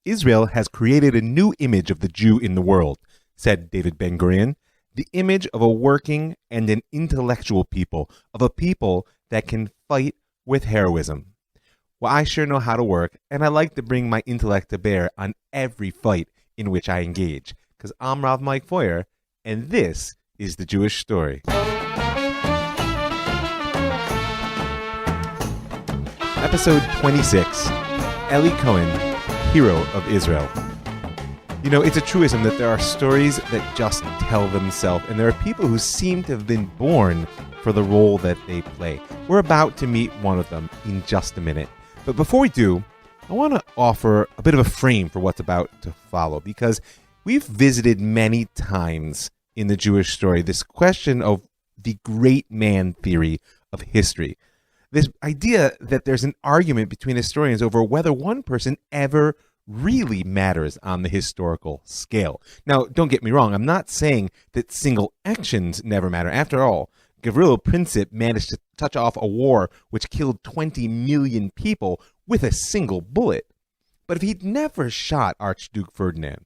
Israel has created a new image of the Jew in the world, said David Ben-Gurion, the image of a working and an intellectual people, of a people that can fight with heroism. Well, I sure know how to work, and I like to bring my intellect to bear on every fight in which I engage, because I'm RavMike Foyer, and this is the Jewish Story. Episode 26, Eli Cohen, Hero of Israel. You know, it's a truism that there are stories that just tell themselves, and there are people who seem to have been born for the role that they play. We're about to meet one of them in just a minute. But before we do, I want to offer a bit of a frame for what's about to follow, because we've visited many times in the Jewish story this question of the great man theory of history. This idea that there's an argument between historians over whether one person ever really matters on the historical scale. Now, don't get me wrong, I'm not saying that single actions never matter. After all, Gavrilo Princip managed to touch off a war which killed 20 million people with a single bullet. But if he'd never shot Archduke Ferdinand,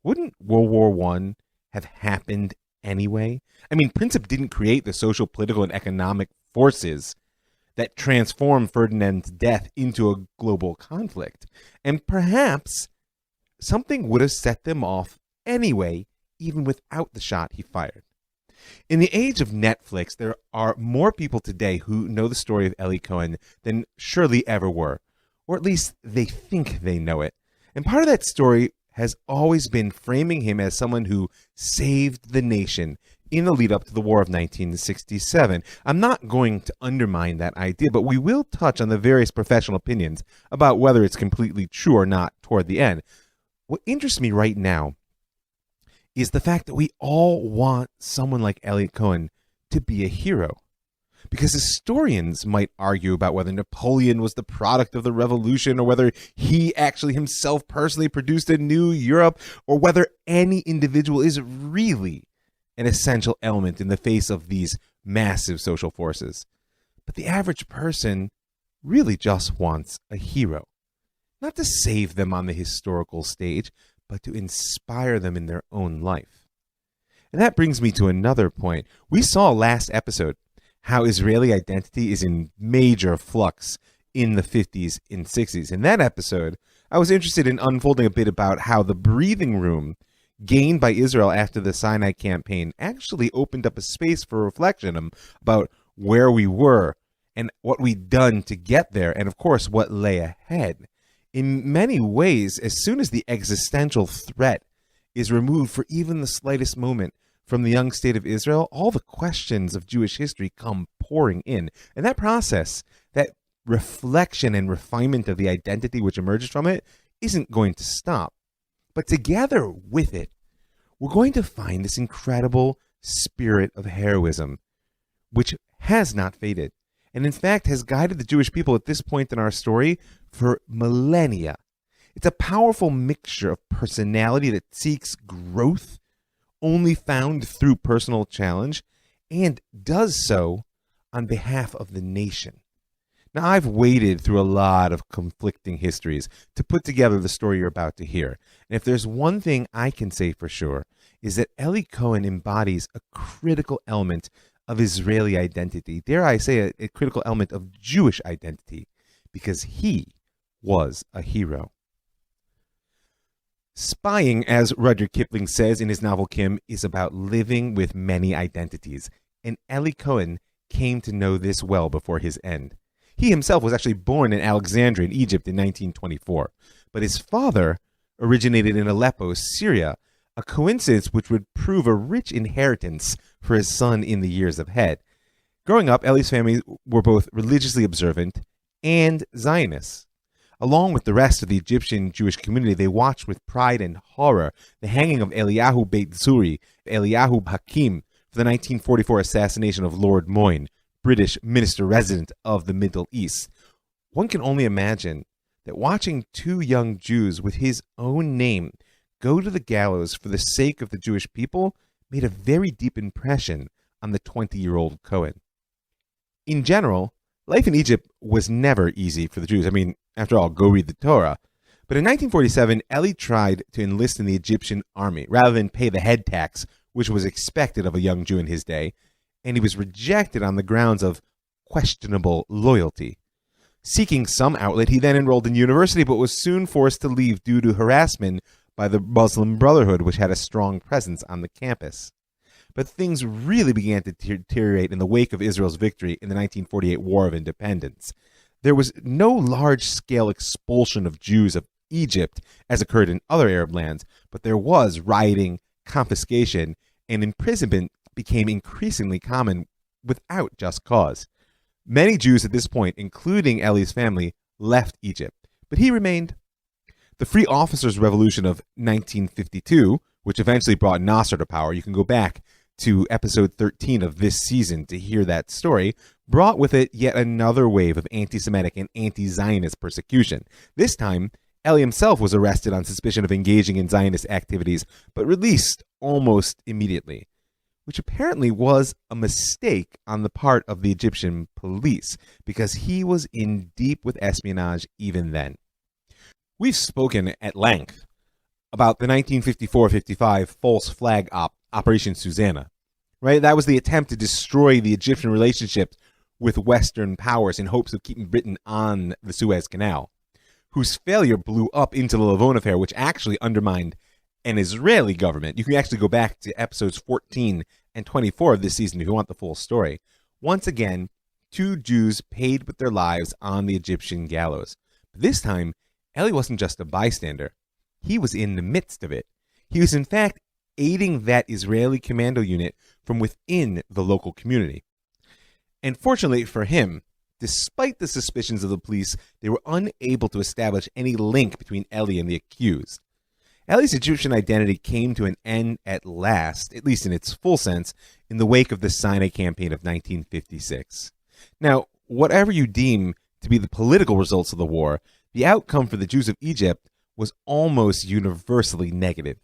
wouldn't World War I have happened anyway? I mean, Princip didn't create the social, political, and economic forces that transformed Ferdinand's death into a global conflict. And perhaps something would have set them off anyway, even without the shot he fired. In the age of Netflix, there are more people today who know the story of Eli Cohen than surely ever were, or at least they think they know it. And part of that story has always been framing him as someone who saved the nation in the lead up to the War of 1967. I'm not going to undermine that idea, but we will touch on the various professional opinions about whether it's completely true or not toward the end. What interests me right now is the fact that we all want someone like Eli Cohen to be a hero. Because historians might argue about whether Napoleon was the product of the revolution, or whether he actually himself personally produced a new Europe, or whether any individual is really an essential element in the face of these massive social forces. But the average person really just wants a hero. Not to save them on the historical stage, but to inspire them in their own life. And that brings me to another point. We saw last episode how Israeli identity is in major flux in the 50s and 60s. In that episode, I was interested in unfolding a bit about how the breathing room gained by Israel after the Sinai campaign actually opened up a space for reflection about where we were and what we'd done to get there, and of course what lay ahead. In many ways, as soon as the existential threat is removed for even the slightest moment from the young state of Israel, all the questions of Jewish history come pouring in. And that process, that reflection and refinement of the identity which emerges from it, isn't going to stop. But together with it, we're going to find this incredible spirit of heroism, which has not faded, and in fact has guided the Jewish people at this point in our story for millennia. It's a powerful mixture of personality that seeks growth only found through personal challenge, and does so on behalf of the nation. Now, I've waded through a lot of conflicting histories to put together the story you're about to hear. And if there's one thing I can say for sure, is that Eli Cohen embodies a critical element of Israeli identity. Dare I say a critical element of Jewish identity, because he was a hero. Spying, as Rudyard Kipling says in his novel Kim, is about living with many identities. And Eli Cohen came to know this well before his end. He himself was actually born in Alexandria in Egypt in 1924, but his father originated in Aleppo, Syria, a coincidence which would prove a rich inheritance for his son in the years ahead. Growing up, Eli's family were both religiously observant and Zionists. Along with the rest of the Egyptian Jewish community, they watched with pride and horror the hanging of Eliyahu Beit Zuri, Eliyahu Hakim, for the 1944 assassination of Lord Moyne, British minister-resident of the Middle East. One can only imagine that watching two young Jews with his own name go to the gallows for the sake of the Jewish people made a very deep impression on the 20-year-old Cohen. In general, life in Egypt was never easy for the Jews. I mean, after all, go read the Torah. But in 1947, Eli tried to enlist in the Egyptian army rather than pay the head tax, which was expected of a young Jew in his day, and he was rejected on the grounds of questionable loyalty. Seeking some outlet, he then enrolled in university, but was soon forced to leave due to harassment by the Muslim Brotherhood, which had a strong presence on the campus. But things really began to deteriorate in the wake of Israel's victory in the 1948 War of Independence. There was no large-scale expulsion of Jews of Egypt, as occurred in other Arab lands, but there was rioting, confiscation, and imprisonment became increasingly common without just cause. Many Jews at this point, including Eli's family, left Egypt, but he remained. The Free Officers' Revolution of 1952, which eventually brought Nasser to power, you can go back to episode 13 of this season to hear that story, brought with it yet another wave of anti-Semitic and anti-Zionist persecution. This time, Eli himself was arrested on suspicion of engaging in Zionist activities, but released almost immediately, which apparently was a mistake on the part of the Egyptian police, because he was in deep with espionage even then. We've spoken at length about the 1954-55 false flag Operation Susanna, right? That was the attempt to destroy the Egyptian relationship with Western powers in hopes of keeping Britain on the Suez Canal, whose failure blew up into the Lavon affair, which actually undermined an Israeli government. You can actually go back to episodes 14 and 24 of this season if you want the full story. Once again, two Jews paid with their lives on the Egyptian gallows. But this time, Eli wasn't just a bystander. He was in the midst of it. He was, in fact, aiding that Israeli commando unit from within the local community. And fortunately for him, despite the suspicions of the police, they were unable to establish any link between Eli and the accused. Eli's Egyptian identity came to an end at last, at least in its full sense, in the wake of the Sinai campaign of 1956. Now, whatever you deem to be the political results of the war, the outcome for the Jews of Egypt was almost universally negative.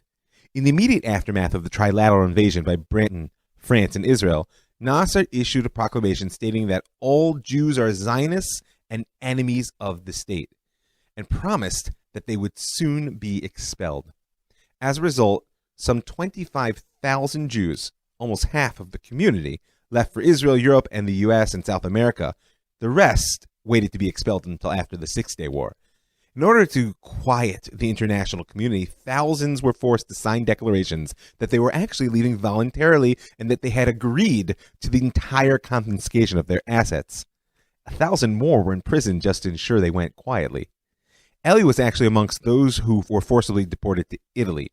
In the immediate aftermath of the trilateral invasion by Britain, France, and Israel, Nasser issued a proclamation stating that all Jews are Zionists and enemies of the state, and promised that they would soon be expelled. As a result, some 25,000 Jews, almost half of the community, left for Israel, Europe, and the U.S. and South America. The rest waited to be expelled until after the Six-Day War. In order to quiet the international community, thousands were forced to sign declarations that they were actually leaving voluntarily and that they had agreed to the entire confiscation of their assets. 1,000 more were in prison just to ensure they went quietly. Eli was actually amongst those who were forcibly deported to Italy.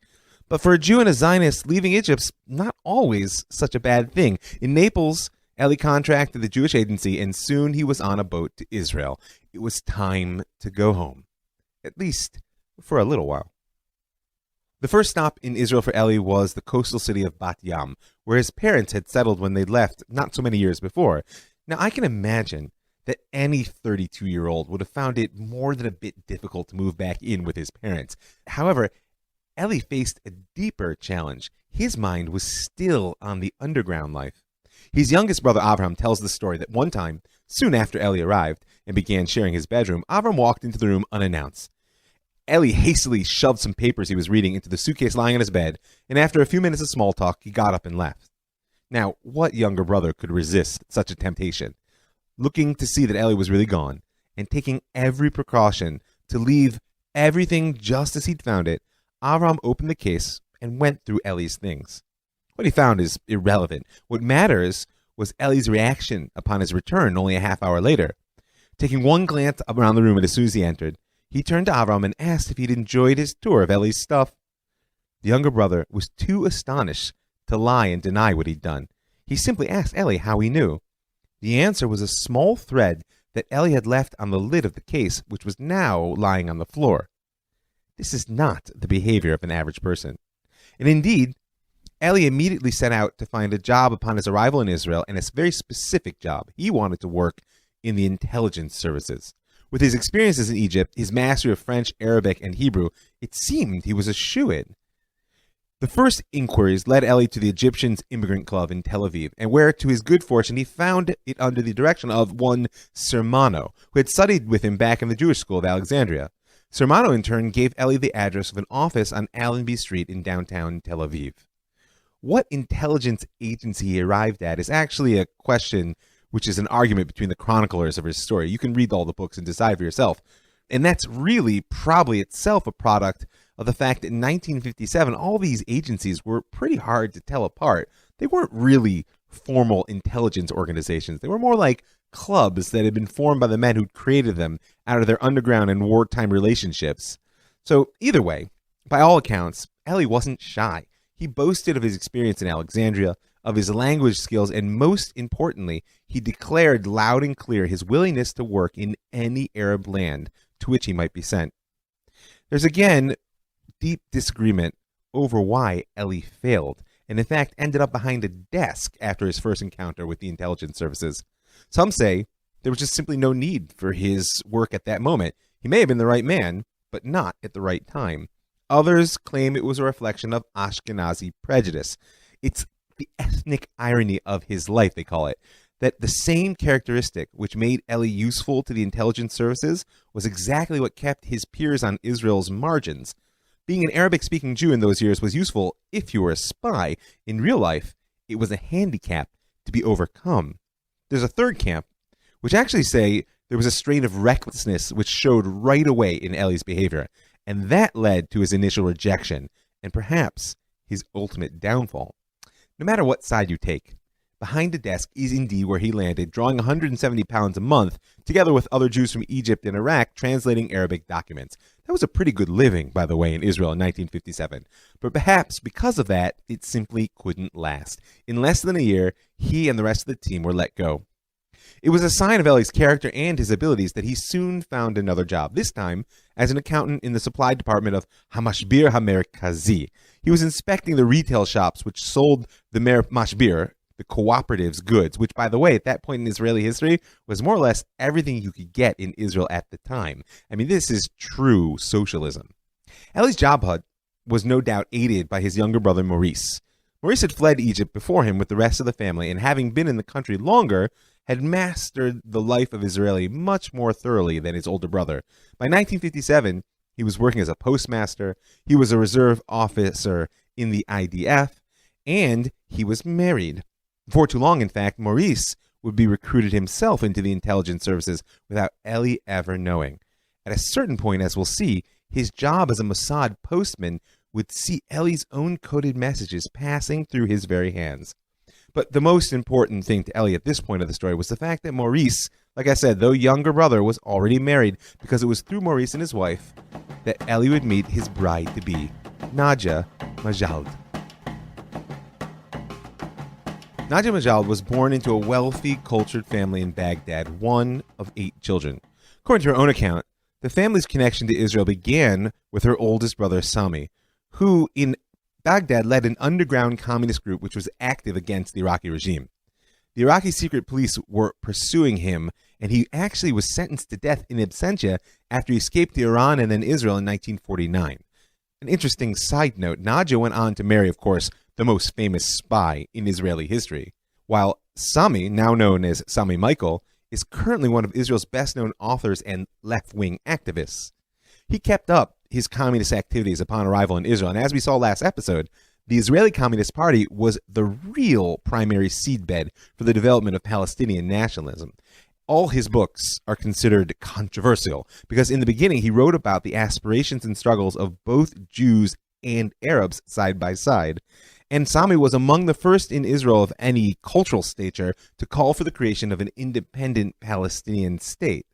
But for a Jew and a Zionist, leaving Egypt's not always such a bad thing. In Naples, Eli contracted the Jewish agency, and soon he was on a boat to Israel. It was time to go home, at least for a little while. The first stop in Israel for Eli was the coastal city of Bat Yam, where his parents had settled when they left not so many years before. Now, I can imagine that any 32-year-old would have found it more than a bit difficult to move back in with his parents. However, Eli faced a deeper challenge. His mind was still on the underground life. His youngest brother, Avram, tells the story that one time, soon after Eli arrived and began sharing his bedroom, Avram walked into the room unannounced. Eli hastily shoved some papers he was reading into the suitcase lying on his bed, and after a few minutes of small talk, he got up and left. Now, what younger brother could resist such a temptation? Looking to see that Eli was really gone, and taking every precaution to leave everything just as he'd found it, Avram opened the case and went through Eli's things. What he found is irrelevant. What matters was Eli's reaction upon his return only a half hour later. Taking one glance around the room as soon as he entered, he turned to Avram and asked if he'd enjoyed his tour of Eli's stuff. The younger brother was too astonished to lie and deny what he'd done. He simply asked Eli how he knew. The answer was a small thread that Eli had left on the lid of the case, which was now lying on the floor. This is not the behavior of an average person. And indeed, Eli immediately set out to find a job upon his arrival in Israel, and a very specific job. He wanted to work in the intelligence services. With his experiences in Egypt, his mastery of French, Arabic, and Hebrew, it seemed he was a shoo-in. The first inquiries led Eli to the Egyptians Immigrant Club in Tel Aviv, and where, to his good fortune, he found it under the direction of one Sermano, who had studied with him back in the Jewish school of Alexandria. Sermano, in turn, gave Eli the address of an office on Allenby Street in downtown Tel Aviv. What intelligence agency he arrived at is actually a question which is an argument between the chroniclers of his story. You can read all the books and decide for yourself. And that's really probably itself a product of the fact that in 1957, all these agencies were pretty hard to tell apart. They weren't really formal intelligence organizations. They were more like clubs that had been formed by the men who'd created them out of their underground and wartime relationships. So either way, by all accounts, Eli wasn't shy. He boasted of his experience in Alexandria, of his language skills, and most importantly, he declared loud and clear his willingness to work in any Arab land to which he might be sent. There's again deep disagreement over why Eli failed, and in fact ended up behind a desk after his first encounter with the intelligence services. Some say there was just simply no need for his work at that moment. He may have been the right man, but not at the right time. Others claim it was a reflection of Ashkenazi prejudice. It's the ethnic irony of his life, they call it, that the same characteristic which made Eli useful to the intelligence services was exactly what kept his peers on Israel's margins. Being an Arabic-speaking Jew in those years was useful if you were a spy. In real life, it was a handicap to be overcome. There's a third camp, which actually say there was a strain of recklessness which showed right away in Eli's behavior, and that led to his initial rejection, and perhaps his ultimate downfall. No matter what side you take, behind the desk is indeed where he landed, drawing 170 pounds a month, together with other Jews from Egypt and Iraq translating Arabic documents. That was a pretty good living, by the way, in Israel in 1957. But perhaps because of that, it simply couldn't last. In less than a year, he and the rest of the team were let go. It was a sign of Eli's character and his abilities that he soon found another job, this time as an accountant in the supply department of Hamashbir HaMerkazi. He was inspecting the retail shops which sold the Mashbir, the cooperative's goods, which, by the way, at that point in Israeli history, was more or less everything you could get in Israel at the time. I mean, this is true socialism. Eli's job hunt was no doubt aided by his younger brother, Maurice. Maurice had fled Egypt before him with the rest of the family, and having been in the country longer, had mastered the life of Israeli much more thoroughly than his older brother. By 1957, he was working as a postmaster, he was a reserve officer in the IDF, and he was married. Before too long, in fact, Maurice would be recruited himself into the intelligence services without Eli ever knowing. At a certain point, as we'll see, his job as a Mossad postman would see Eli's own coded messages passing through his very hands. But the most important thing to Eli at this point of the story was the fact that Maurice, like I said, though younger brother, was already married, because it was through Maurice and his wife that Eli would meet his bride-to-be, Nadia Majald. Nadia Majald was born into a wealthy, cultured family in Baghdad, one of 8 children. According to her own account, the family's connection to Israel began with her oldest brother, Sami, who in Baghdad led an underground communist group which was active against the Iraqi regime. The Iraqi secret police were pursuing him, and he actually was sentenced to death in absentia after he escaped to Iran and then Israel in 1949. An interesting side note, Nadia went on to marry, of course, the most famous spy in Israeli history, while Sami, now known as Sami Michael, is currently one of Israel's best-known authors and left-wing activists. He kept up his communist activities upon arrival in Israel, and as we saw last episode, the Israeli Communist Party was the real primary seedbed for the development of Palestinian nationalism. All his books are considered controversial because in the beginning he wrote about the aspirations and struggles of both Jews and Arabs side by side. And Sami was among the first in Israel of any cultural stature to call for the creation of an independent Palestinian state.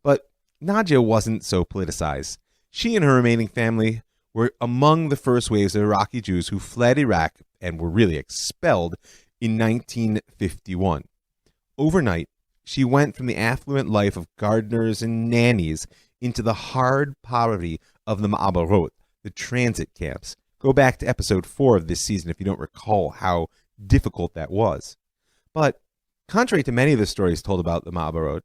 But Nadia wasn't so politicized. She and her remaining family were among the first waves of Iraqi Jews who fled Iraq and were really expelled in 1951. Overnight, she went from the affluent life of gardeners and nannies into the hard poverty of the Ma'abarot, the transit camps. Go back to episode 4 of this season if you don't recall how difficult that was. But contrary to many of the stories told about the Ma'abarot,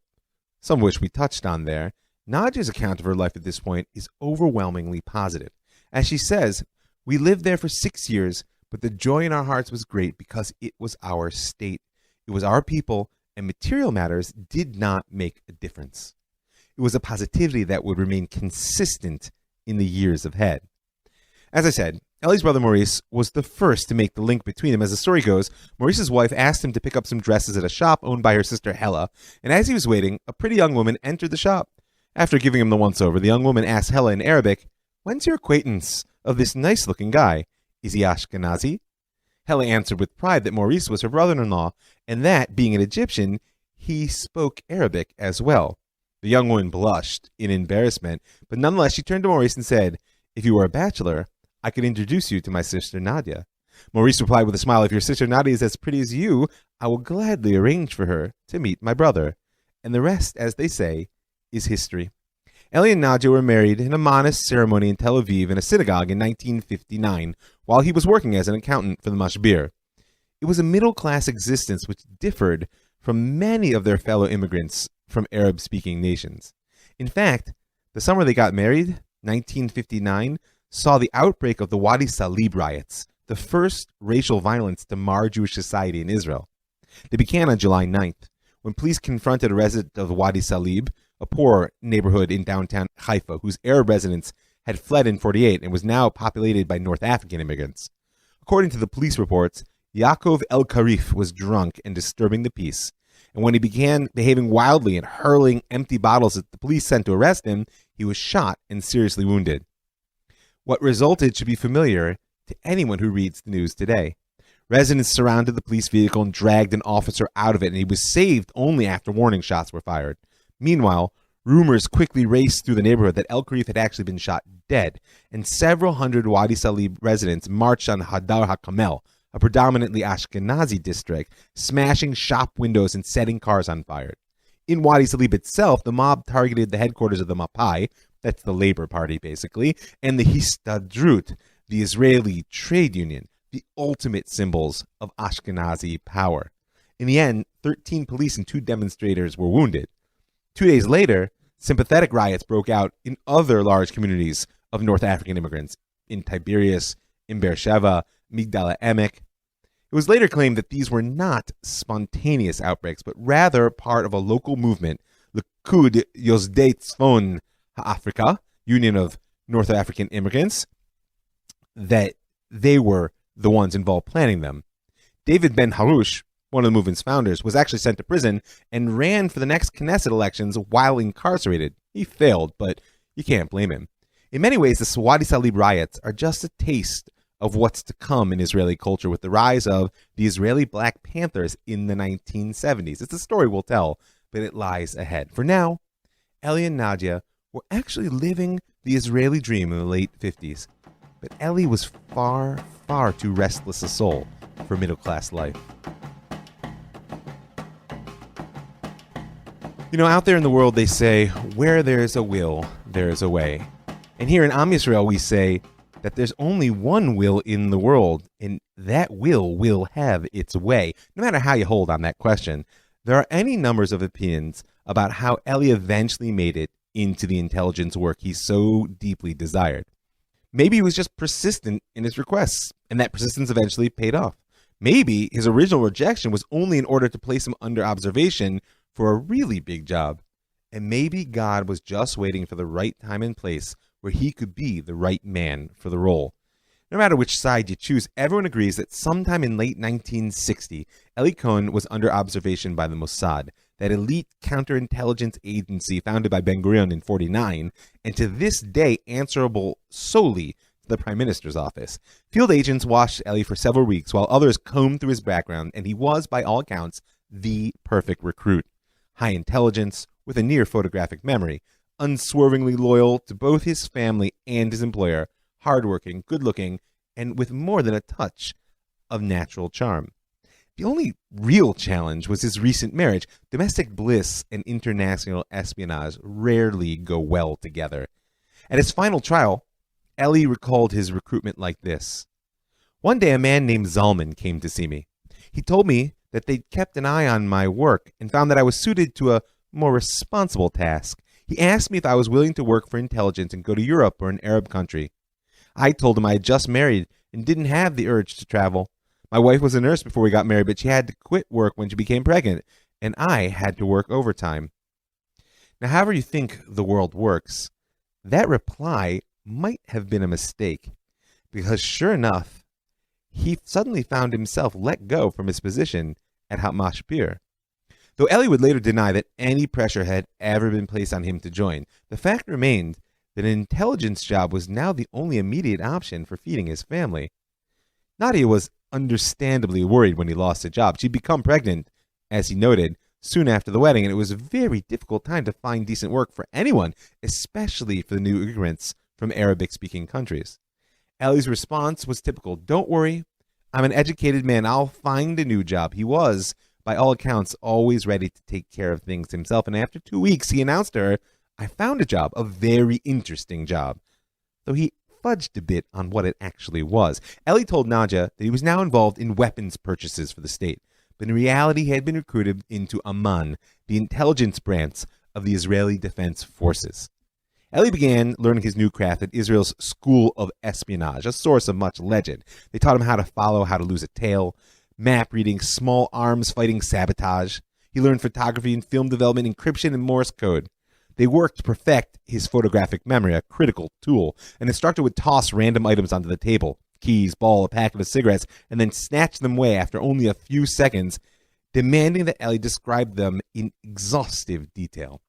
some of which we touched on there, Nadia's account of her life at this point is overwhelmingly positive. As she says, "We lived there for 6 years, but the joy in our hearts was great because it was our state. It was our people, and material matters did not make a difference." It was a positivity that would remain consistent in the years ahead. As I said, Eli's brother Maurice was the first to make the link between them. As the story goes, Maurice's wife asked him to pick up some dresses at a shop owned by her sister Hella, and as he was waiting, a pretty young woman entered the shop. After giving him the once-over, the young woman asked Hella in Arabic, "When's your acquaintance of this nice-looking guy? Is he Ashkenazi?" Hella answered with pride that Maurice was her brother-in-law, and that, being an Egyptian, he spoke Arabic as well. The young woman blushed in embarrassment, but nonetheless she turned to Maurice and said, "If you were a bachelor, I could introduce you to my sister Nadia." Maurice replied with a smile, "If your sister Nadia is as pretty as you, I will gladly arrange for her to meet my brother." And the rest, as they say, is history. Eli and Nadia were married in a modest ceremony in Tel Aviv in a synagogue in 1959, while he was working as an accountant for the Mashbir. It was a middle-class existence which differed from many of their fellow immigrants from Arab-speaking nations. In fact, the summer they got married, 1959, saw the outbreak of the Wadi Salib riots, the first racial violence to mar Jewish society in Israel. They began on July 9th, when police confronted a resident of Wadi Salib, a poor neighborhood in downtown Haifa, whose Arab residents had fled in 1948 and was now populated by North African immigrants. According to the police reports, Yaakov El-Karif was drunk and disturbing the peace, and when he began behaving wildly and hurling empty bottles at the police sent to arrest him, he was shot and seriously wounded. What resulted should be familiar to anyone who reads the news today. Residents surrounded the police vehicle and dragged an officer out of it, and he was saved only after warning shots were fired. Meanwhile, rumors quickly raced through the neighborhood that El-Karif had actually been shot dead, and several hundred Wadi Salib residents marched on Hadar HaKamel, a predominantly Ashkenazi district, smashing shop windows and setting cars on fire. In Wadi Salib itself, the mob targeted the headquarters of the Mapai, that's the Labor Party basically, and the Histadrut, the Israeli trade union, the ultimate symbols of Ashkenazi power. In the end, 13 police and 2 demonstrators were wounded. 2 days later, sympathetic riots broke out in other large communities of North African immigrants, in Tiberias, in Beersheba, Migdala Emek. It was later claimed that these were not spontaneous outbreaks, but rather part of a local movement, Likud Yozdei Tzfon HaAfrika, Union of North African Immigrants, that they were the ones involved planning them. David Ben Harush, one of the movement's founders, was actually sent to prison and ran for the next Knesset elections while incarcerated. He failed, but you can't blame him. In many ways, the Wadi Salib riots are just a taste of what's to come in Israeli culture with the rise of the Israeli Black Panthers in the 1970s. It's a story we'll tell, but it lies ahead. For now, Eli and Nadia were actually living the Israeli dream in the late 50s. But Eli was far, far too restless a soul for middle-class life. You know, out there in the world, they say, where there's a will, there's a way. And here in Am Yisrael, we say that there's only one will in the world, and that will have its way. No matter how you hold on that question, there are any numbers of opinions about how Eli eventually made it into the intelligence work he so deeply desired. Maybe he was just persistent in his requests, and that persistence eventually paid off. Maybe his original rejection was only in order to place him under observation for a really big job. And maybe God was just waiting for the right time and place where he could be the right man for the role. No matter which side you choose, everyone agrees that sometime in late 1960, Eli Cohen was under observation by the Mossad, that elite counterintelligence agency founded by Ben-Gurion in 1949, and to this day answerable solely to the Prime Minister's office. Field agents watched Eli for several weeks while others combed through his background, and he was, by all accounts, the perfect recruit. High intelligence, with a near photographic memory, unswervingly loyal to both his family and his employer, hardworking, good-looking, and with more than a touch of natural charm. The only real challenge was his recent marriage. Domestic bliss and international espionage rarely go well together. At his final trial, Eli recalled his recruitment like this. One day a man named Zalman came to see me. He told me that they'd kept an eye on my work and found that I was suited to a more responsible task. He asked me if I was willing to work for intelligence and go to Europe or an Arab country. I told him I had just married and didn't have the urge to travel. My wife was a nurse before we got married, but she had to quit work when she became pregnant, and I had to work overtime. Now, however you think the world works, that reply might have been a mistake, because sure enough, he suddenly found himself let go from his position at Hatmashpir. Though Eli would later deny that any pressure had ever been placed on him to join, the fact remained that an intelligence job was now the only immediate option for feeding his family. Nadia was understandably worried when he lost the job. She'd become pregnant, as he noted, soon after the wedding, and it was a very difficult time to find decent work for anyone, especially for the new immigrants from Arabic-speaking countries. Eli's response was typical. "Don't worry, I'm an educated man. I'll find a new job." He was, by all accounts, always ready to take care of things himself, and after 2 weeks, he announced to her, "I found a job, a very interesting job," though he fudged a bit on what it actually was. Eli told Nadia that he was now involved in weapons purchases for the state, but in reality he had been recruited into Amman, the intelligence branch of the Israeli Defense Forces. Eli began learning his new craft at Israel's School of Espionage, a source of much legend. They taught him how to follow, how to lose a tail, map reading, small arms fighting, sabotage. He learned photography and film development, encryption, and Morse code. They worked to perfect his photographic memory, a critical tool. An instructor would toss random items onto the table, keys, ball, a packet of cigarettes, and then snatch them away after only a few seconds, demanding that Eli describe them in exhaustive detail.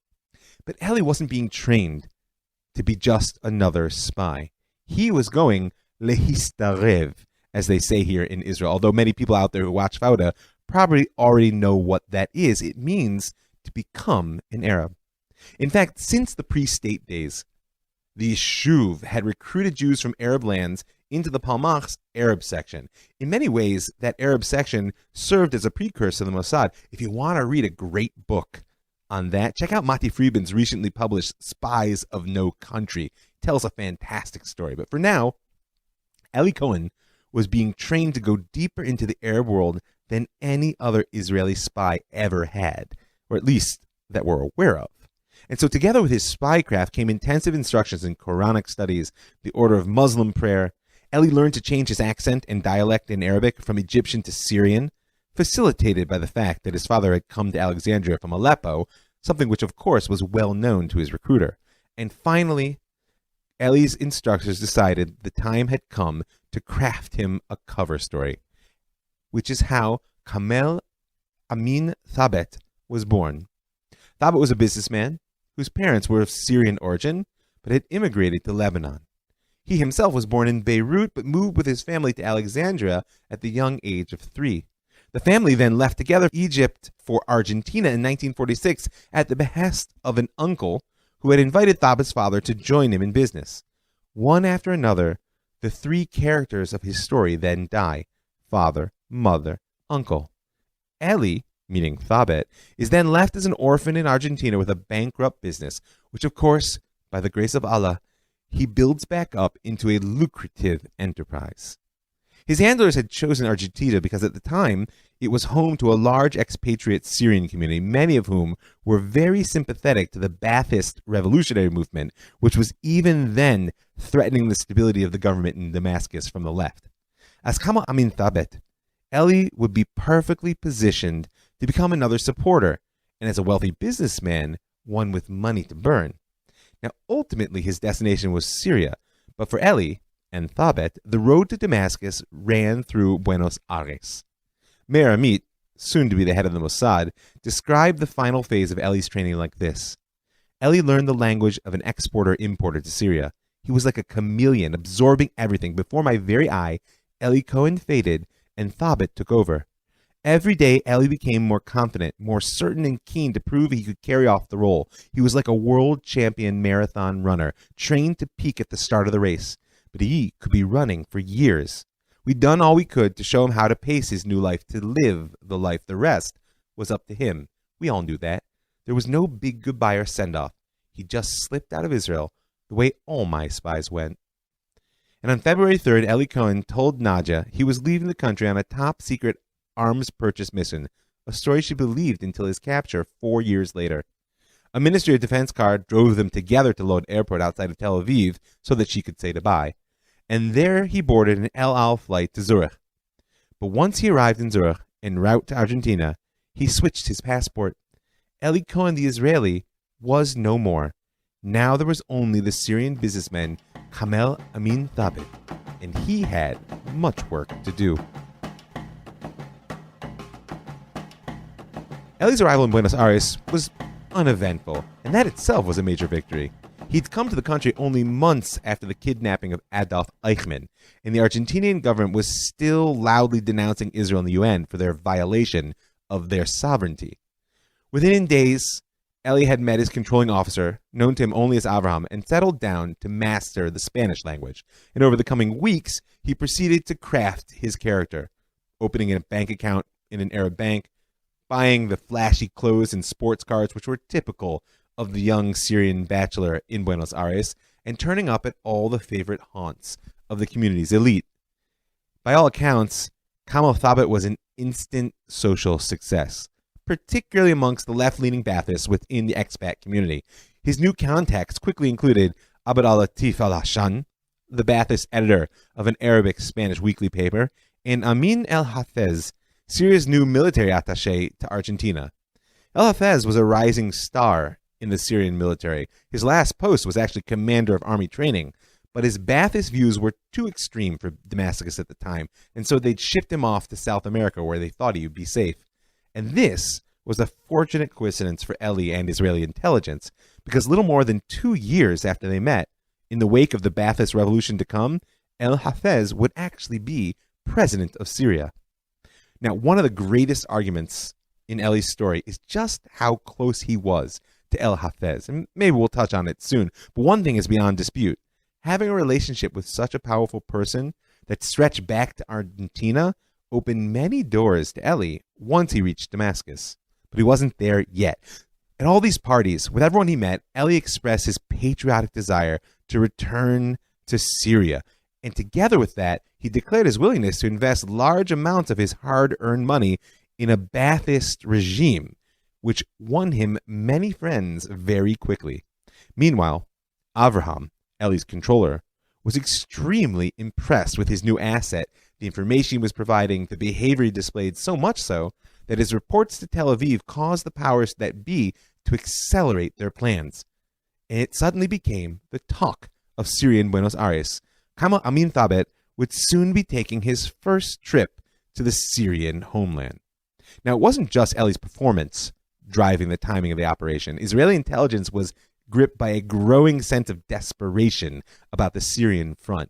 But Eli wasn't being trained to be just another spy. He was going lehistarev, as they say here in Israel, although many people out there who watch Fauda probably already know what that is. It means to become an Arab. In fact, since the pre-state days, the Shuv had recruited Jews from Arab lands into the Palmach's Arab section. In many ways, that Arab section served as a precursor to the Mossad. If you want to read a great book on that, check out Mati Friedman's recently published Spies of No Country. It tells a fantastic story. But for now, Eli Cohen was being trained to go deeper into the Arab world than any other Israeli spy ever had, or at least that we're aware of. And so together with his spycraft came intensive instructions in Quranic studies, the order of Muslim prayer. Eli learned to change his accent and dialect in Arabic from Egyptian to Syrian, facilitated by the fact that his father had come to Alexandria from Aleppo, something which of course was well known to his recruiter. And finally, Eli's instructors decided the time had come to craft him a cover story, which is how Kamel Amin Thabet was born. Thabet was a businessman whose parents were of Syrian origin, but had immigrated to Lebanon. He himself was born in Beirut, but moved with his family to Alexandria at the young age of 3. The family then left together Egypt for Argentina in 1946 at the behest of an uncle who had invited Thabet's father to join him in business. One after another, the 3 characters of his story then die: father, mother, uncle. Eli, meaning Thabet, is then left as an orphan in Argentina with a bankrupt business, which of course, by the grace of Allah, he builds back up into a lucrative enterprise. His handlers had chosen Argentina because at the time it was home to a large expatriate Syrian community, many of whom were very sympathetic to the Ba'athist revolutionary movement, which was even then threatening the stability of the government in Damascus from the left. As Kamel Amin Thabet, Eli would be perfectly positioned to become another supporter, and as a wealthy businessman, one with money to burn. Now, ultimately, his destination was Syria, but for Eli and Thabet, the road to Damascus ran through Buenos Aires. Meir Amit, soon to be the head of the Mossad, described the final phase of Eli's training like this. Eli learned the language of an exporter-importer to Syria. He was like a chameleon, absorbing everything. Before my very eye, Eli Cohen faded, and Thabet took over. Every day, Eli became more confident, more certain and keen to prove he could carry off the role. He was like a world champion marathon runner, trained to peak at the start of the race. But he could be running for years. We'd done all we could to show him how to pace his new life, to live the life. The rest was up to him. We all knew that. There was no big goodbye or send-off. He just slipped out of Israel the way all my spies went. And on February 3rd, Eli Cohen told Nadia he was leaving the country on a top-secret arms purchase mission, a story she believed until his capture 4 years later. A Ministry of Defense car drove them together to Lod Airport outside of Tel Aviv so that she could say goodbye. And there he boarded an El Al flight to Zurich. But once he arrived in Zurich, en route to Argentina, he switched his passport. Eli Cohen, the Israeli, was no more. Now there was only the Syrian businessman Kamel Amin Thabit, and he had much work to do. Eli's arrival in Buenos Aires was uneventful, and that itself was a major victory. He'd come to the country only months after the kidnapping of Adolf Eichmann, and the Argentinian government was still loudly denouncing Israel and the UN for their violation of their sovereignty. Within days, Eli had met his controlling officer, known to him only as Avraham, and settled down to master the Spanish language. And over the coming weeks, he proceeded to craft his character, opening a bank account in an Arab bank, buying the flashy clothes and sports cars which were typical of the young Syrian bachelor in Buenos Aires, and turning up at all the favorite haunts of the community's elite. By all accounts, Kamel Thabit was an instant social success, particularly amongst the left-leaning Baathists within the expat community. His new contacts quickly included Abd al-Latif al-Hashan, the Baathist editor of an Arabic-Spanish weekly paper, and Amin el-Hafez, Syria's new military attaché to Argentina. El-Hafez was a rising star in the Syrian military. His last post was actually commander of army training, but his Baathist views were too extreme for Damascus at the time, and so they'd shipped him off to South America where they thought he would be safe. And this was a fortunate coincidence for Eli and Israeli intelligence, because little more than 2 years after they met, in the wake of the Baathist revolution to come, El-Hafez would actually be president of Syria. Now, one of the greatest arguments in Eli's story is just how close he was to El-Hafez, and maybe we'll touch on it soon, but one thing is beyond dispute. Having a relationship with such a powerful person that stretched back to Argentina opened many doors to Eli once he reached Damascus. But he wasn't there yet. At all these parties, with everyone he met, Eli expressed his patriotic desire to return to Syria. And together with that, he declared his willingness to invest large amounts of his hard-earned money in a Baathist regime, which won him many friends very quickly. Meanwhile, Avraham, Eli's controller, was extremely impressed with his new asset, the information he was providing, the behavior he displayed, so much so that his reports to Tel Aviv caused the powers that be to accelerate their plans. And it suddenly became the talk of Syria and Buenos Aires. Kamel Amin Thabit would soon be taking his first trip to the Syrian homeland. Now, it wasn't just Eli's performance driving the timing of the operation. Israeli intelligence was gripped by a growing sense of desperation about the Syrian front.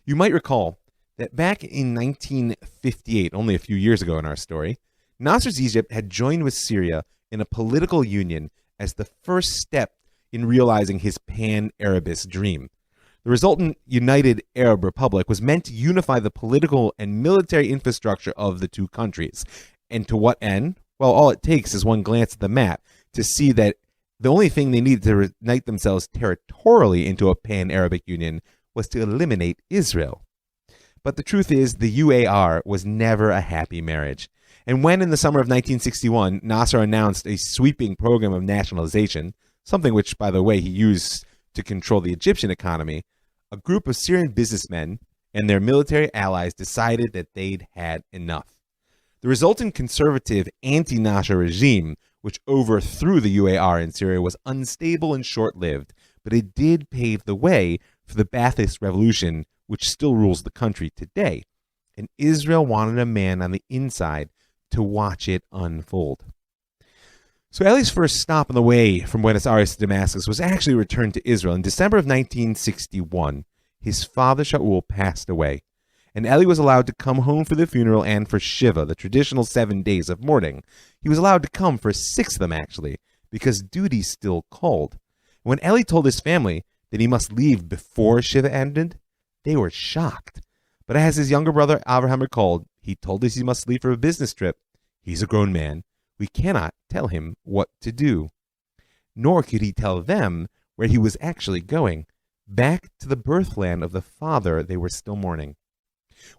You might recall that back in 1958, only a few years ago in our story, Nasser's Egypt had joined with Syria in a political union as the first step in realizing his pan-Arabist dream. The resultant United Arab Republic was meant to unify the political and military infrastructure of the two countries. And to what end? Well, all it takes is one glance at the map to see that the only thing they needed to unite themselves territorially into a pan-Arabic union was to eliminate Israel. But the truth is, the UAR was never a happy marriage. And when in the summer of 1961, Nasser announced a sweeping program of nationalization, something which, by the way, he used to control the Egyptian economy, a group of Syrian businessmen and their military allies decided that they'd had enough. The resultant conservative anti-Nasser regime, which overthrew the UAR in Syria, was unstable and short-lived, but it did pave the way for the Baathist revolution, which still rules the country today. And Israel wanted a man on the inside to watch it unfold. So Eli's first stop on the way from Buenos Aires to Damascus was actually returned to Israel. In December of 1961, his father Shaul passed away, and Eli was allowed to come home for the funeral and for Shiva, the traditional 7 days of mourning. He was allowed to come for 6 of them, actually, because duty still called. When Eli told his family that he must leave before Shiva ended, they were shocked. But as his younger brother Avraham recalled, he told us he must leave for a business trip. He's a grown man. We cannot tell him what to do. Nor could he tell them where he was actually going, back to the birthland of the father they were still mourning.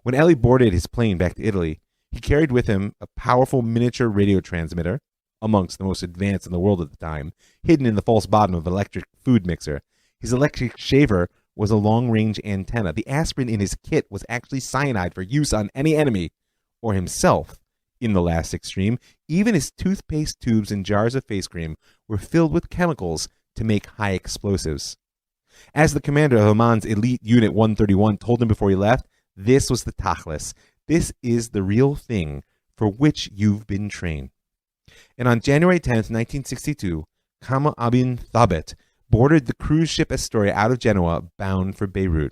When Eli boarded his plane back to Italy, he carried with him a powerful miniature radio transmitter, amongst the most advanced in the world at the time, hidden in the false bottom of an electric food mixer. His electric shaver was a long-range antenna. The aspirin in his kit was actually cyanide for use on any enemy, or himself. In the last extreme, even his toothpaste tubes and jars of face cream were filled with chemicals to make high explosives. As the commander of Haman's elite unit 131 told him before he left, this was the tachlis. This is the real thing for which you've been trained. And on January 10th, 1962, Kama Abin Thabet boarded the cruise ship Astoria out of Genoa, bound for Beirut.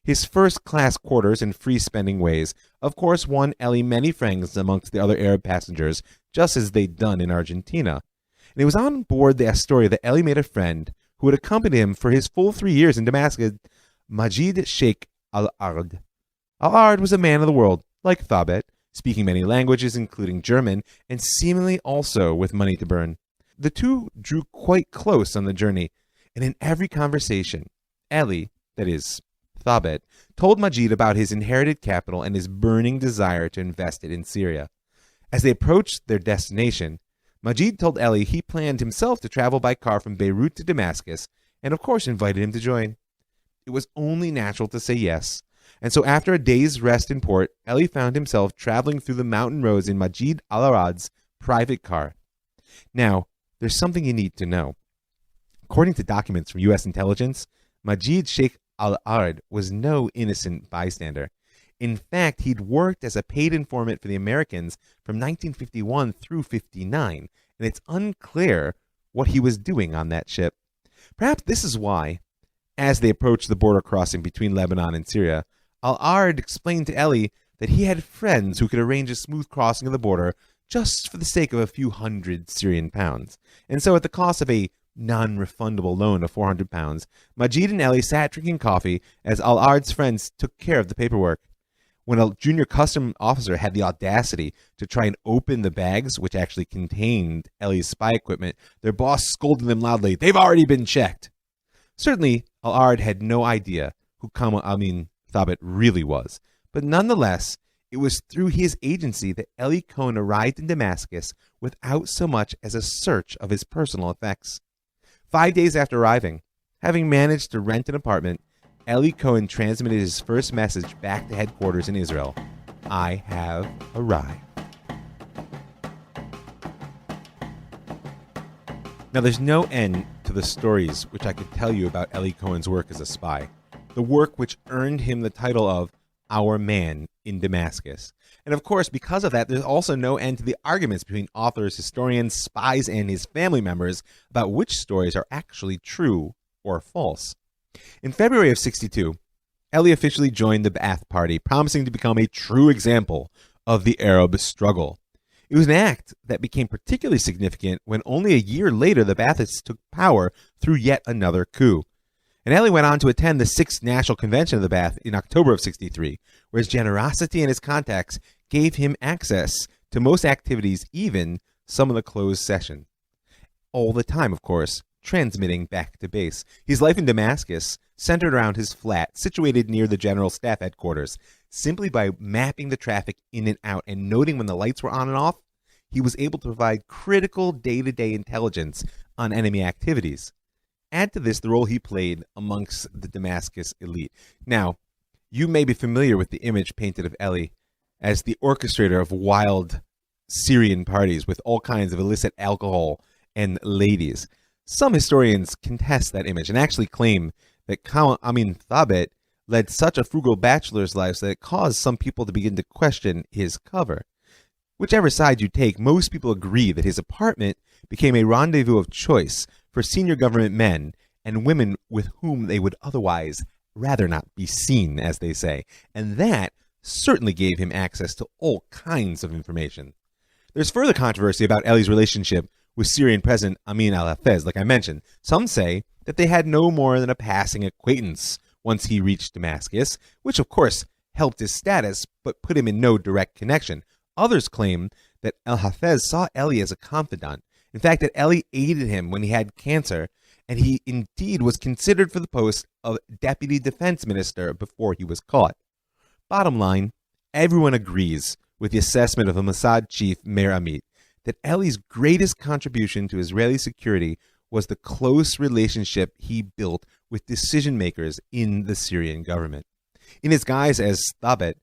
His first-class quarters and free-spending ways, of course, won Eli many friends amongst the other Arab passengers, just as they'd done in Argentina. And it was on board the Astoria that Eli made a friend who would accompany him for his full 3 years in Damascus, Majid Sheikh Al-Ard. Al-Ard was a man of the world, like Thabet, speaking many languages, including German, and seemingly also with money to burn. The two drew quite close on the journey, and in every conversation, Eli, that is, Thabet, told Majid about his inherited capital and his burning desire to invest it in Syria. As they approached their destination, Majid told Eli he planned himself to travel by car from Beirut to Damascus, and of course invited him to join. It was only natural to say yes, and so after a day's rest in port, Eli found himself traveling through the mountain roads in Majid al-Arad's private car. Now, there's something you need to know. According to documents from U.S. intelligence, Majid Sheikh Al-Ard was no innocent bystander. In fact, he'd worked as a paid informant for the Americans from 1951 through 59, and it's unclear what he was doing on that ship. Perhaps this is why, as they approached the border crossing between Lebanon and Syria, Al-Ard explained to Eli that he had friends who could arrange a smooth crossing of the border just for the sake of a few hundred Syrian pounds. And so at the cost of a non-refundable loan of 400 pounds, Majid and Eli sat drinking coffee as Al-Ard's friends took care of the paperwork. When a junior custom officer had the audacity to try and open the bags, which actually contained Eli's spy equipment, their boss scolded them loudly, "They've already been checked." Certainly, Al-Ard had no idea who Kama Amin Thabet really was, but nonetheless, it was through his agency that Eli Cohen arrived in Damascus without so much as a search of his personal effects. 5 days after arriving, having managed to rent an apartment, Eli Cohen transmitted his first message back to headquarters in Israel: "I have arrived." Now, there's no end to the stories which I could tell you about Eli Cohen's work as a spy, the work which earned him the title of Our Man in Damascus. And of course, because of that, there's also no end to the arguments between authors, historians, spies, and his family members about which stories are actually true or false. In February of 62, Eli officially joined the Ba'ath Party, promising to become a true example of the Arab struggle. It was an act that became particularly significant when only a year later the Ba'athists took power through yet another coup. And Eli went on to attend the 6th National Convention of the Ba'ath in October of 63, where his generosity and his contacts gave him access to most activities, even some of the closed session. All the time, of course, transmitting back to base. His life in Damascus centered around his flat, situated near the General Staff Headquarters. Simply by mapping the traffic in and out and noting when the lights were on and off, he was able to provide critical day-to-day intelligence on enemy activities. Add to this the role he played amongst the Damascus elite. Now, you may be familiar with the image painted of Eli as the orchestrator of wild Syrian parties with all kinds of illicit alcohol and ladies. Some historians contest that image and actually claim that Kama Amin Thabet led such a frugal bachelor's life that it caused some people to begin to question his cover. Whichever side you take, most people agree that his apartment became a rendezvous of choice for senior government men and women with whom they would otherwise rather not be seen, as they say. And that certainly gave him access to all kinds of information. There's further controversy about Eli's relationship with Syrian President Amin al-Hafez, like I mentioned. Some say that they had no more than a passing acquaintance once he reached Damascus, which of course helped his status, but put him in no direct connection. Others claim that al-Hafez saw Eli as a confidant. In fact, that Eli aided him when he had cancer, and he indeed was considered for the post of Deputy Defense Minister before he was caught. Bottom line, everyone agrees with the assessment of the Mossad chief Meir Amit that Eli's greatest contribution to Israeli security was the close relationship he built with decision-makers in the Syrian government. In his guise as Thabet,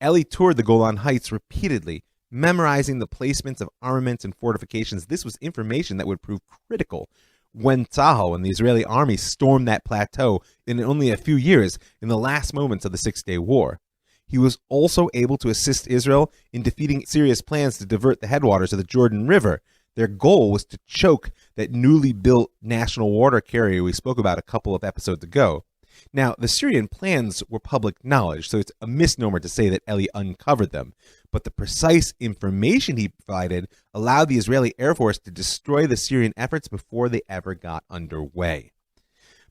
Eli toured the Golan Heights repeatedly, memorizing the placements of armaments and fortifications. This was information that would prove critical when Tzahal and the Israeli army stormed that plateau in only a few years in the last moments of the Six-Day War. He was also able to assist Israel in defeating Syria's plans to divert the headwaters of the Jordan River. Their goal was to choke that newly built national water carrier we spoke about a couple of episodes ago. Now, the Syrian plans were public knowledge, so it's a misnomer to say that Eli uncovered them. But the precise information he provided allowed the Israeli Air Force to destroy the Syrian efforts before they ever got underway.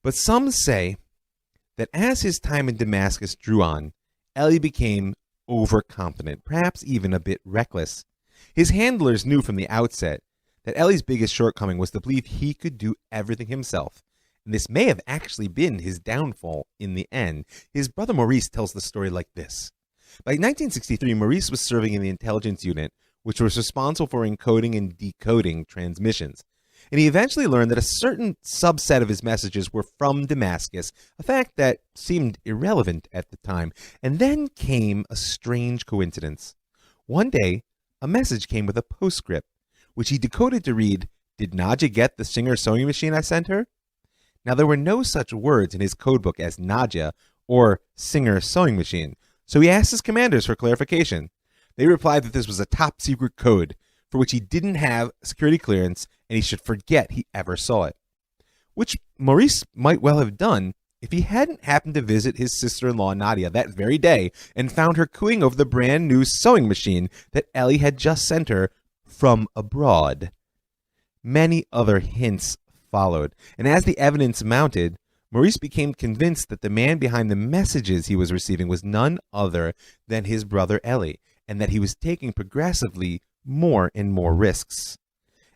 But some say that as his time in Damascus drew on, Eli became overconfident, perhaps even a bit reckless. His handlers knew from the outset that Eli's biggest shortcoming was to believe he could do everything himself. And this may have actually been his downfall in the end. His brother Maurice tells the story like this. By 1963, Maurice was serving in the intelligence unit, which was responsible for encoding and decoding transmissions. And he eventually learned that a certain subset of his messages were from Damascus, a fact that seemed irrelevant at the time. And then came a strange coincidence. One day, a message came with a postscript, which he decoded to read, "Did Nadia get the Singer sewing machine I sent her?" Now, there were no such words in his codebook as Nadia or Singer sewing machine, so he asked his commanders for clarification. They replied that this was a top-secret code for which he didn't have security clearance and he should forget he ever saw it, which Maurice might well have done if he hadn't happened to visit his sister-in-law Nadia that very day and found her cooing over the brand-new sewing machine that Eli had just sent her from abroad. Many other hints followed, and as the evidence mounted, Maurice became convinced that the man behind the messages he was receiving was none other than his brother Eli, and that he was taking progressively more and more risks.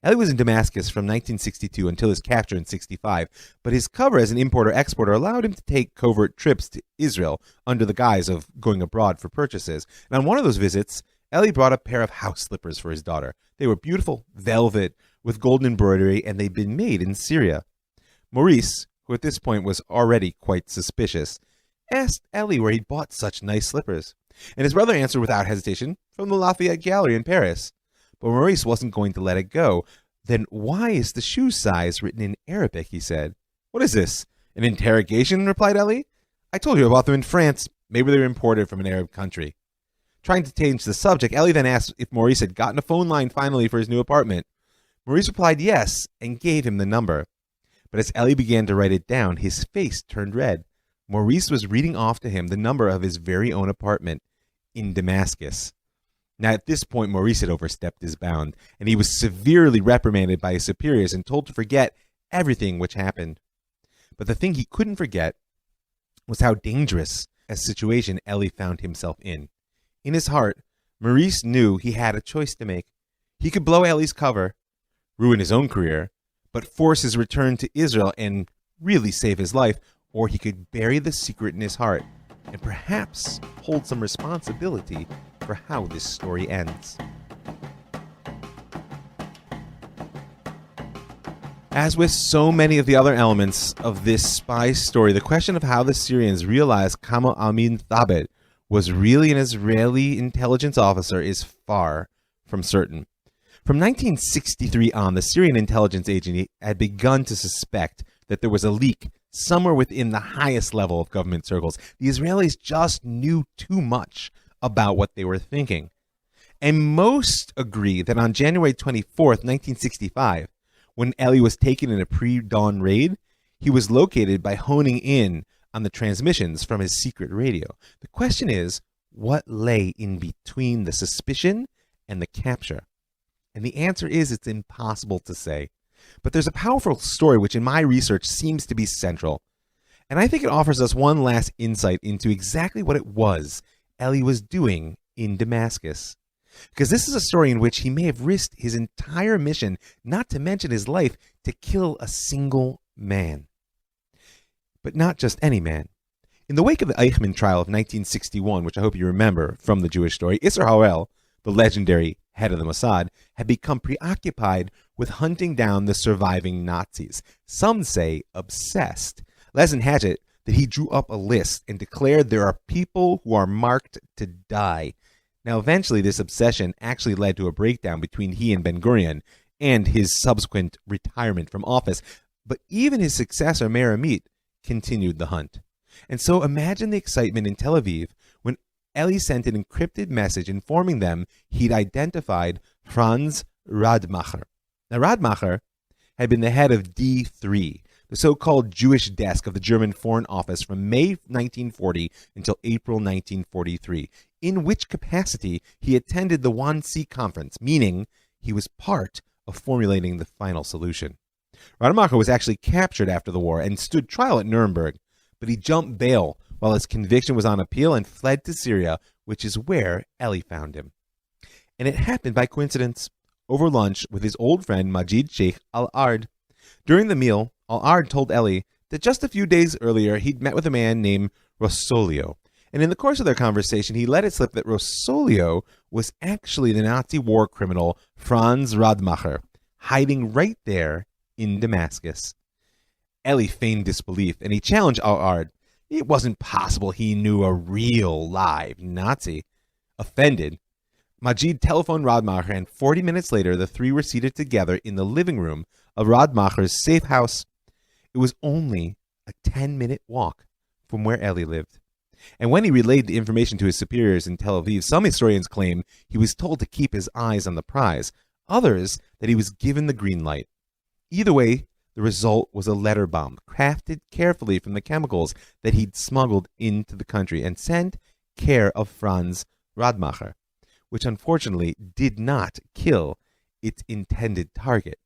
Eli was in Damascus from 1962 until his capture in 65, but his cover as an importer-exporter allowed him to take covert trips to Israel under the guise of going abroad for purchases. And on one of those visits, Eli brought a pair of house slippers for his daughter. They were beautiful velvet with golden embroidery, and they'd been made in Syria. Maurice, who at this point was already quite suspicious, asked Eli where he'd bought such nice slippers. And his brother answered without hesitation, from the Lafayette Gallery in Paris. But Maurice wasn't going to let it go. "Then why is the shoe size written in Arabic?" he said. "What is this, an interrogation?" replied Eli. "I told you I bought them in France. Maybe they were imported from an Arab country." Trying to change the subject, Eli then asked if Maurice had gotten a phone line finally for his new apartment. Maurice replied yes, and gave him the number. But as Eli began to write it down, his face turned red. Maurice was reading off to him the number of his very own apartment in Damascus. Now, at this point, Maurice had overstepped his bound, and he was severely reprimanded by his superiors and told to forget everything which happened. But the thing he couldn't forget was how dangerous a situation Eli found himself in. In his heart, Maurice knew he had a choice to make. He could blow Eli's cover, ruin his own career, but force his return to Israel and really save his life, or he could bury the secret in his heart and perhaps hold some responsibility for how this story ends. As with so many of the other elements of this spy story, the question of how the Syrians realized Kamal Amin Thabit was really an Israeli intelligence officer is far from certain. From 1963 on, the Syrian intelligence agency had begun to suspect that there was a leak somewhere within the highest level of government circles. The Israelis just knew too much about what they were thinking. And most agree that on January 24th, 1965, when Eli was taken in a pre-dawn raid, he was located by honing in on the transmissions from his secret radio. The question is, what lay in between the suspicion and the capture? And the answer is it's impossible to say. But there's a powerful story which in my research seems to be central. And I think it offers us one last insight into exactly what it was Eli was doing in Damascus. Because this is a story in which he may have risked his entire mission, not to mention his life, to kill a single man. But not just any man. In the wake of the Eichmann trial of 1961, which I hope you remember from the Jewish story, Isser Harel, the legendary head of the Mossad, had become preoccupied with hunting down the surviving Nazis. Some say obsessed. Leslie had it that he drew up a list and declared there are people who are marked to die. Now, eventually, this obsession actually led to a breakdown between he and Ben-Gurion and his subsequent retirement from office. But even his successor, Meramit, continued the hunt. And so imagine the excitement in Tel Aviv when Eli sent an encrypted message informing them he'd identified Franz Radmacher. Now, Radmacher had been the head of D3, the so-called Jewish desk of the German Foreign Office from May 1940 until April 1943, in which capacity he attended the Wannsee Conference, meaning he was part of formulating the final solution. Radmacher was actually captured after the war and stood trial at Nuremberg, but he jumped bail while his conviction was on appeal and fled to Syria, which is where Eli found him. And it happened by coincidence, over lunch with his old friend Majid Sheikh Al-Ard. During the meal, Al-Ard told Eli that just a few days earlier he'd met with a man named Rossolio, and in the course of their conversation he let it slip that Rossolio was actually the Nazi war criminal Franz Radmacher, hiding right there in Damascus. Eli feigned disbelief, and he challenged Al-Ard. It wasn't possible he knew a real, live Nazi. Offended, Majid telephoned Radmacher, and 40 minutes later, the three were seated together in the living room of Radmacher's safe house. It was only a 10-minute walk from where Eli lived. And when he relayed the information to his superiors in Tel Aviv, some historians claim he was told to keep his eyes on the prize, others that he was given the green light. Either way, the result was a letter bomb, crafted carefully from the chemicals that he'd smuggled into the country and sent care of Franz Radmacher, which unfortunately did not kill its intended target.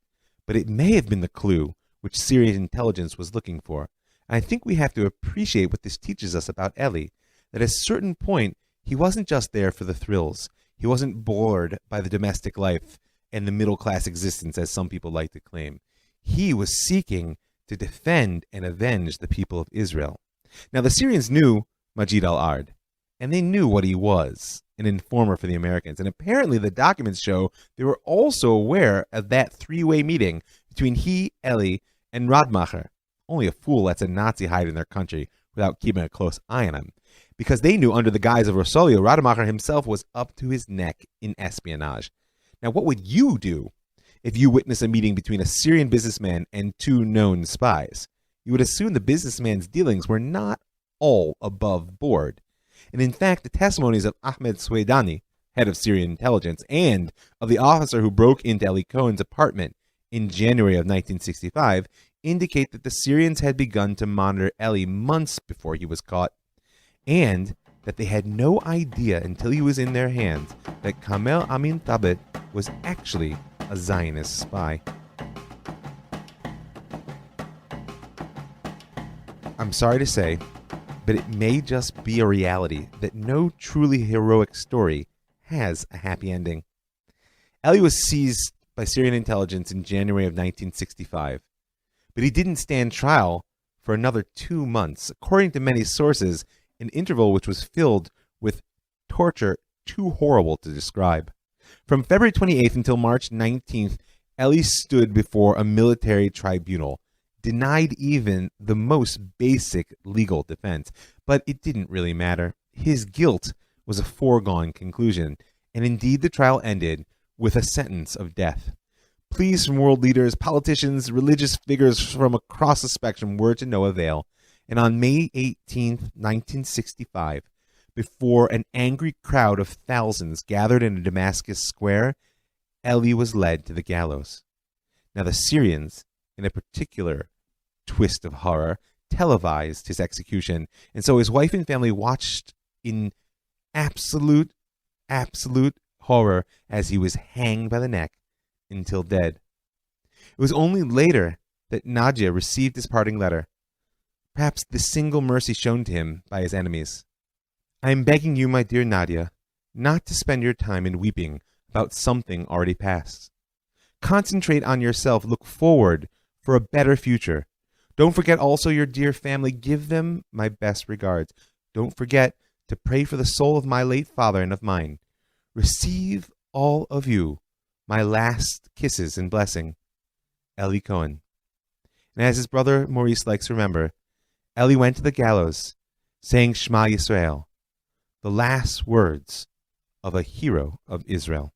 But it may have been the clue which Syrian intelligence was looking for. And I think we have to appreciate what this teaches us about Eli, that at a certain point, he wasn't just there for the thrills. He wasn't bored by the domestic life and the middle-class existence, as some people like to claim. He was seeking to defend and avenge the people of Israel. Now, the Syrians knew Majid al-Ard, and they knew what he was, an informer for the Americans. And apparently the documents show they were also aware of that three-way meeting between he, Eli, and Radmacher. Only a fool lets a Nazi hide in their country without keeping a close eye on him, because they knew under the guise of Rossolio, Radmacher himself was up to his neck in espionage. Now, what would you do if you witness a meeting between a Syrian businessman and two known spies? You would assume the businessman's dealings were not all above board. And in fact, the testimonies of Ahmed Swedani, head of Syrian intelligence, and of the officer who broke into Eli Cohen's apartment in January of 1965 indicate that the Syrians had begun to monitor Eli months before he was caught, and that they had no idea until he was in their hands that Kamel Amin Tabet was actually a Zionist spy. I'm sorry to say, but it may just be a reality that no truly heroic story has a happy ending. Eli was seized by Syrian intelligence in January of 1965, but he didn't stand trial for another 2 months, according to many sources, an interval which was filled with torture too horrible to describe. From February 28th until March 19th, Eli stood before a military tribunal, denied even the most basic legal defense. But it didn't really matter. His guilt was a foregone conclusion, and indeed the trial ended with a sentence of death. Pleas from world leaders, politicians, religious figures from across the spectrum were to no avail. And on May 18th, 1965, before an angry crowd of thousands gathered in a Damascus square, Eli was led to the gallows. Now the Syrians, in a particular twist of horror, televised his execution, and so his wife and family watched in absolute horror as he was hanged by the neck until dead. It was only later that Nadia received his parting letter, perhaps the single mercy shown to him by his enemies. I am begging you, my dear Nadia, not to spend your time in weeping about something already past. Concentrate on yourself. Look forward for a better future. Don't forget also your dear family. Give them my best regards. Don't forget to pray for the soul of my late father and of mine. Receive all of you my last kisses and blessing. Eli Cohen. And as his brother Maurice likes to remember, Eli went to the gallows, saying Shema Yisrael, the last words of a hero of Israel.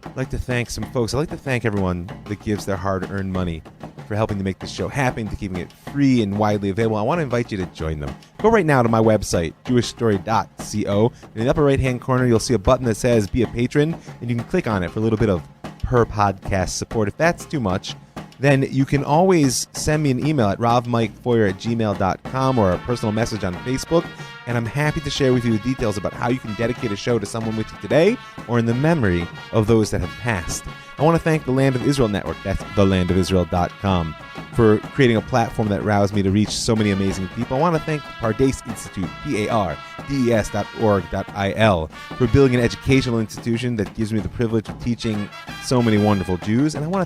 I'd like to thank some folks. I'd like to thank everyone that gives their hard-earned money for helping to make this show happen, to keeping it free and widely available. I want to invite you to join them. Go right now to my website, jewishstory.co. In the upper right-hand corner, you'll see a button that says Be a Patron, and you can click on it for a little bit of per-podcast support. If that's too much, then you can always send me an email at ravmikefoyer@gmail.com or a personal message on Facebook, and I'm happy to share with you the details about how you can dedicate a show to someone with you today or in the memory of those that have passed. I want to thank the Land of Israel Network, that's thelandofisrael.com, for creating a platform that allows me to reach so many amazing people. I want to thank the Pardes Institute, PARDES.org.il, for building an educational institution that gives me the privilege of teaching so many wonderful Jews. And I want to